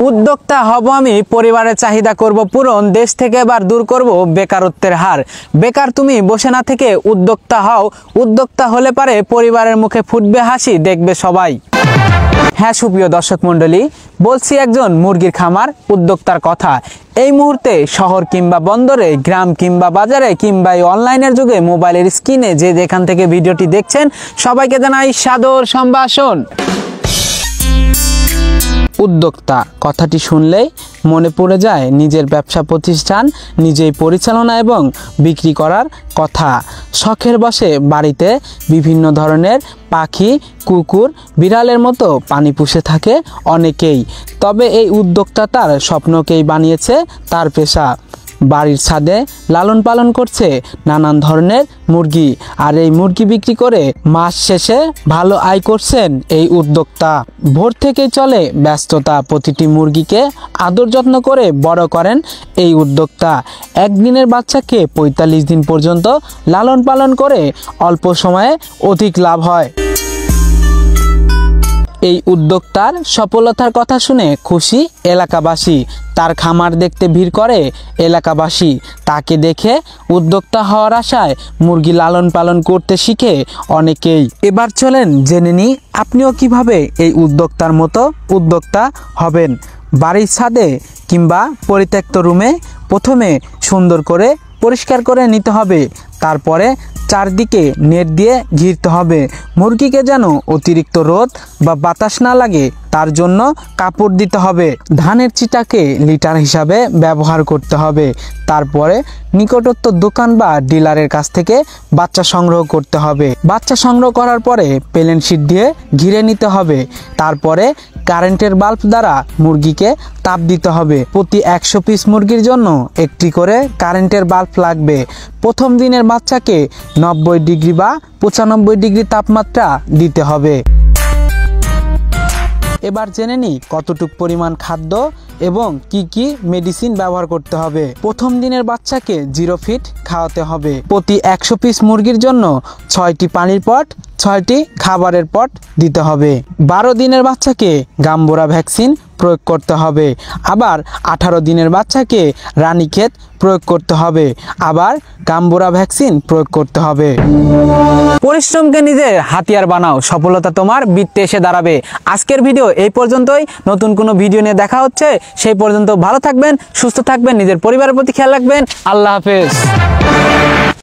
উদ্যোক্তা হব আমি, পরিবারের চাহিদা করব পূরণ, দেশ থেকে এবার দূর করব বেকারত্বের হার। বেকার তুমি বসে না থেকে উদ্যোক্তা হও, উদ্যোক্তা হলে পারে পরিবারের মুখে ফুটবে হাসি, দেখবে সবাই। হ্যাঁ সুপ্রিয় দর্শক মণ্ডলী, বলছি একজন মুরগির খামার উদ্যোক্তার কথা। এই মুহূর্তে শহর কিংবা বন্দরে, গ্রাম কিংবা বাজারে কিংবা এই অনলাইনের যুগে মোবাইলের স্ক্রিনে যে যেখান থেকে ভিডিওটি দেখছেন সবাইকে জানাই সাদর সম্ভাষণ। উদ্যোক্তা কথাটি শুনলেই মনে পড়ে যায় নিজের ব্যবসা প্রতিষ্ঠান নিজেই পরিচালনা এবং বিক্রি করার কথা। শখের বশে বাড়িতে বিভিন্ন ধরনের পাখি, কুকুর, বিড়ালের মতো প্রাণী পুষে থাকে অনেকেই। তবে এই উদ্যোক্তা তার স্বপ্নকেই বানিয়েছে তার পেশা। বাড়ির ছাদে লালন পালন করছে নানান ধরনের মুরগি, আর এই মুরগি বিক্রি করে মাস শেষে ভালো আয় করছেন এই উদ্যোক্তা। ভোর থেকেই চলে ব্যস্ততা, প্রতিটি মুরগিকে আদর যত্ন করে বড় করেন এই উদ্যোক্তা। একদিনের বাচ্চাকে ৪৫ দিন পর্যন্ত লালন পালন করে অল্প সময়ে অধিক লাভ হয়। এই উদ্যোক্তার সফলতার কথা শুনে খুশি এলাকাবাসী। তার খামার দেখতে ভিড় করে এলাকাবাসী। তাকে দেখে উদ্যোক্তা হওয়ার আশায় মুরগি লালন পালন করতে শিখে অনেকেই। এবার চলেন জেনে নিই আপনিও কিভাবে এই উদ্যোক্তার মতো উদ্যোক্তা হবেন। বাড়ির ছাদে কিংবা পরিত্যক্ত রুমে প্রথমে সুন্দর করে পরিষ্কার করে নিতে হবে। তারপরে চারদিকে নেট দিয়ে ঘিরতে হবে। মুরগিকে যেন অতিরিক্ত রোদ বা বাতাস না লাগে তার জন্য কাপড় দিতে হবে। ধানের চিটাকে লিটার হিসাবে ব্যবহার করতে হবে। তারপরে নিকটস্থ দোকান বা ডিলারের কাছ থেকে বাচ্চা সংগ্রহ করতে হবে। বাচ্চা সংগ্রহ করার পরে প্লেন শিট দিয়ে ঘিরে নিতে হবে। তারপরে কারেন্টের বাল্ব দ্বারা মুরগিকে তাপ দিতে হবে। প্রতি ১০০ পিস মুরগির জন্য একটি করে কারেন্টের বাল্ব লাগবে। প্রথম দিনের বাচ্চাকে ৯০ ডিগ্রি বা ৯৫ ডিগ্রি তাপমাত্রা দিতে হবে। এবার জেনে নিই কতটুকু পরিমাণ খাদ্য এবং কি মেডিসিন ব্যবহার করতে হবে। প্রথম দিনের বাচ্চাকে 0 ফিট খাওয়াতে হবে। প্রতি ১০০ পিস মুরগির জন্য ৬টি পানির পট, ৬টি খাবারের পট দিতে হবে। ১২ দিনের বাচ্চাকে গাম্বুরা ভ্যাকসিন প্রয়োগ করতে হবে। আবার ১৮ দিনের বাচ্চাকে রানীক্ষেত প্রয়োগ করতে হবে। আবার গাম্বুরা ভ্যাকসিন প্রয়োগ করতে হবে। পরিশ্রমকে নিজের হাতিয়ার বানাও, সফলতা তোমার বৃত্তে এসে দাঁড়াবে। আজকের ভিডিও এই পর্যন্তই। নতুন কোনো ভিডিও নিয়ে দেখা হচ্ছে। সেই পর্যন্ত ভালো থাকবেন, সুস্থ থাকবেন, নিজের পরিবারের প্রতি খেয়াল রাখবেন। আল্লাহ হাফেজ।